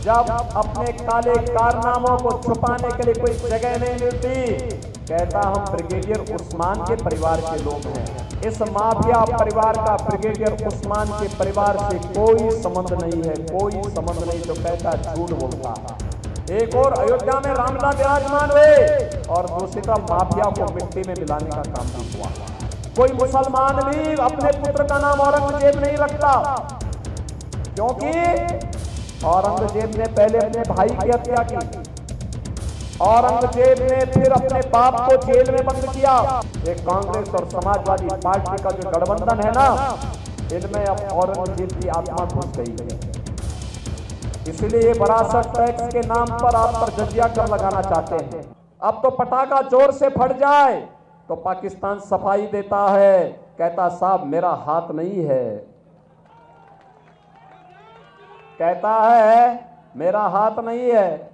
जब अपने काले कारनामों को छुपाने के लिए कोई जगह नहीं मिलती, कहता हम ब्रिगेडियर उस्मान के परिवार के लोग हैं। इस माफिया परिवार का ब्रिगेडियर उस्मान के परिवार से कोई संबंध नहीं है, कोई संबंध नहीं। जो कहता झूठ बोलता है। एक और अयोध्या में रामलला विराजमान हुए और दूसरी तरफ माफिया को मिट्टी में मिलाने का काम भी हुआ। कोई मुसलमान भी अपने पुत्र का नाम औरंगजेब नहीं रखता, क्योंकि औरंगजेब ने पहले अपने भाई की हत्या की, औरंगजेब ने फिर अपने बाप को जेल में बंद किया। एक कांग्रेस और समाजवादी पार्टी का जो गठबंधन है ना, इनमें अब औरंगजेब की आत्मा घुस गई है। इसलिए ये विरासत टैक्स के नाम पर आप पर जजिया कर लगाना चाहते हैं। अब तो पटाखा जोर से फट जाए तो पाकिस्तान सफाई देता है, कहता साहब मेरा हाथ नहीं है, कहता है मेरा हाथ नहीं है।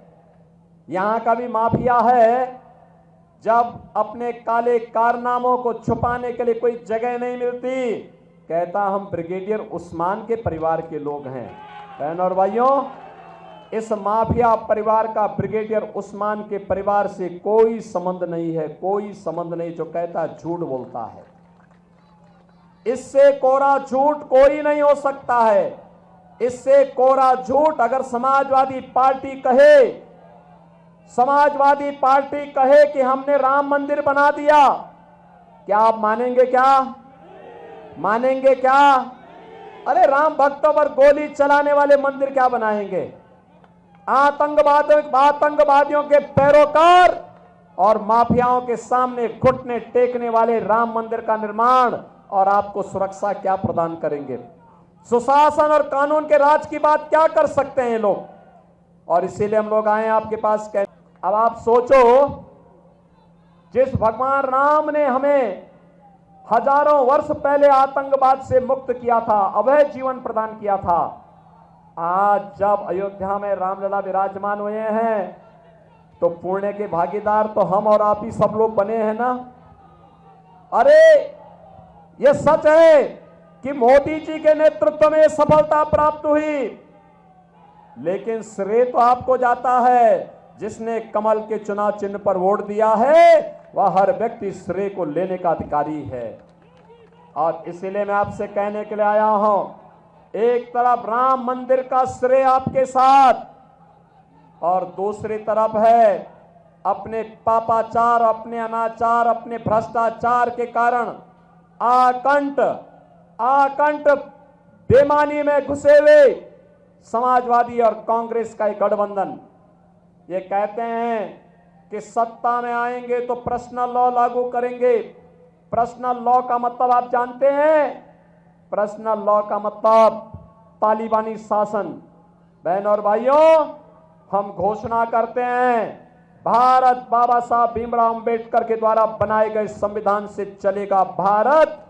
यहां का भी माफिया है। जब अपने काले कारनामों को छुपाने के लिए कोई जगह नहीं मिलती, कहता हम ब्रिगेडियर उस्मान के परिवार के लोग हैं। बहन और भाइयों, इस माफिया परिवार का ब्रिगेडियर उस्मान के परिवार से कोई संबंध नहीं है, कोई संबंध नहीं। जो कहता झूठ बोलता है। इससे कोरा झूठ कोई नहीं हो सकता है। इससे कोरा झूठ अगर समाजवादी पार्टी कहे, समाजवादी पार्टी कहे कि हमने राम मंदिर बना दिया, क्या आप मानेंगे? क्या मानेंगे? क्या? अरे राम भक्तों पर गोली चलाने वाले मंदिर क्या बनाएंगे? आतंकवादियों के पैरोकार और माफियाओं के सामने घुटने टेकने वाले राम मंदिर का निर्माण और आपको सुरक्षा क्या प्रदान करेंगे? सुशासन और कानून के राज की बात क्या कर सकते हैं लोग? और इसीलिए हम लोग आए आपके पास। अब आप सोचो, जिस भगवान राम ने हमें हजारों वर्ष पहले आतंकवाद से मुक्त किया था, अभय जीवन प्रदान किया था, आज जब अयोध्या में रामलला विराजमान हुए हैं तो पुण्य के भागीदार तो हम और आप ही सब लोग बने हैं ना। अरे ये सच है कि मोदी जी के नेतृत्व में सफलता प्राप्त हुई, लेकिन श्रेय तो आपको जाता है। जिसने कमल के चुनाव चिन्ह पर वोट दिया है, वह हर व्यक्ति श्रेय को लेने का अधिकारी है। और इसलिए मैं आपसे कहने के लिए आया हूं, एक तरफ राम मंदिर का श्रेय आपके साथ और दूसरी तरफ है अपने पापाचार, अपने अनाचार, अपने भ्रष्टाचार के कारण आकंठ बेईमानी में घुसे हुए समाजवादी और कांग्रेस का एक गठबंधन। ये कहते हैं कि सत्ता में आएंगे तो पर्सनल लॉ लागू करेंगे। पर्सनल लॉ का मतलब आप जानते हैं? पर्सनल लॉ का मतलब तालिबानी शासन। बहन और भाइयों, हम घोषणा करते हैं, भारत बाबा साहब भीमराव अंबेडकर के द्वारा बनाए गए संविधान से चलेगा। भारत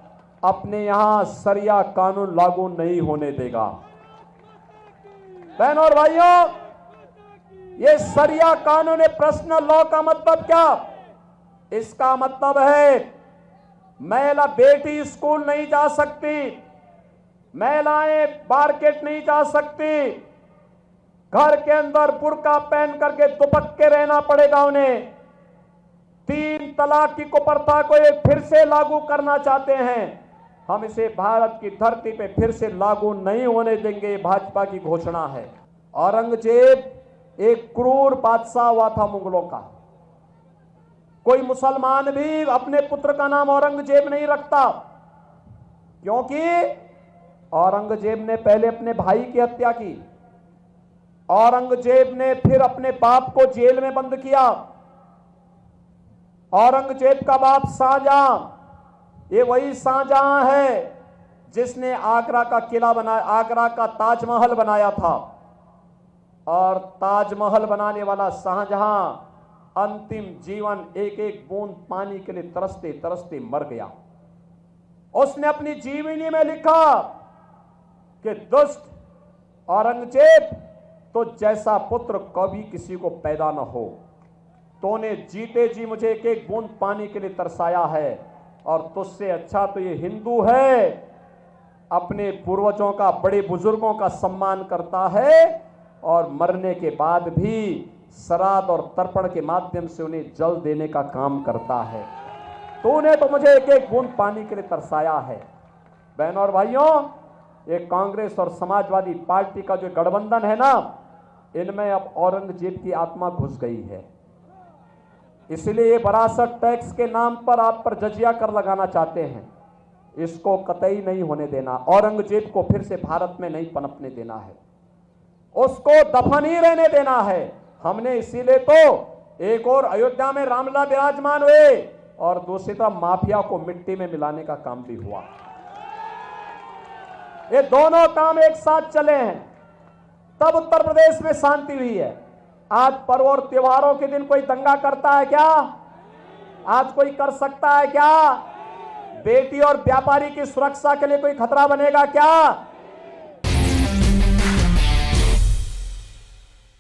अपने यहां शरिया कानून लागू नहीं होने देगा। बहन और भाइयों, ये शरिया कानून है। पर्सनल लॉ का मतलब क्या? इसका मतलब है महिला बेटी स्कूल नहीं जा सकती, महिलाएं मार्केट नहीं जा सकती, घर के अंदर बुर्का पहन करके दुपट के रहना पड़ेगा उन्हें। 3 तलाक की कुप्रथा को ये फिर से लागू करना चाहते हैं। हम इसे भारत की धरती पे फिर से लागू नहीं होने देंगे, भाजपा की घोषणा है। औरंगजेब एक क्रूर बादशाह हुआ था मुगलों का। कोई मुसलमान भी अपने पुत्र का नाम औरंगजेब नहीं रखता, क्योंकि औरंगजेब ने पहले अपने भाई की हत्या की, औरंगजेब ने फिर अपने बाप को जेल में बंद किया। औरंगजेब का बाप शाहजहां, ये वही शाहजहां है जिसने आगरा का किला बनाया, आगरा का ताजमहल बनाया था। और ताजमहल बनाने वाला शाहजहां अंतिम जीवन एक एक बूंद पानी के लिए तरसते तरसते मर गया। उसने अपनी जीवनी में लिखा कि दुष्ट औरंगजेब, तो जैसा पुत्र कभी किसी को पैदा न हो। तूने जीते जी मुझे एक एक बूंद पानी के लिए तरसाया है, और तुझसे अच्छा तो ये हिंदू है, अपने पूर्वजों का, बड़े बुजुर्गों का सम्मान करता है और मरने के बाद भी श्राद्ध और तर्पण के माध्यम से उन्हें जल देने का काम करता है। तूने तो मुझे एक एक बूंद पानी के लिए तरसाया है। बहनों और भाइयों, ये कांग्रेस और समाजवादी पार्टी का जो गठबंधन है ना, इनमें अब औरंगजेब की आत्मा घुस गई है। इसलिए ये विरासत टैक्स के नाम पर आप पर जजिया कर लगाना चाहते हैं। इसको कतई नहीं होने देना। औरंगजेब को फिर से भारत में नहीं पनपने देना है, उसको दफन ही रहने देना है। हमने इसीलिए तो एक और अयोध्या में रामलला विराजमान हुए और दूसरी तरफ माफिया को मिट्टी में मिलाने का काम भी हुआ। ये दोनों काम एक साथ चले हैं, तब उत्तर प्रदेश में शांति हुई है। आज पर्व और त्योहारों के दिन कोई दंगा करता है क्या? आज कोई कर सकता है क्या? बेटी और व्यापारी की सुरक्षा के लिए कोई खतरा बनेगा क्या?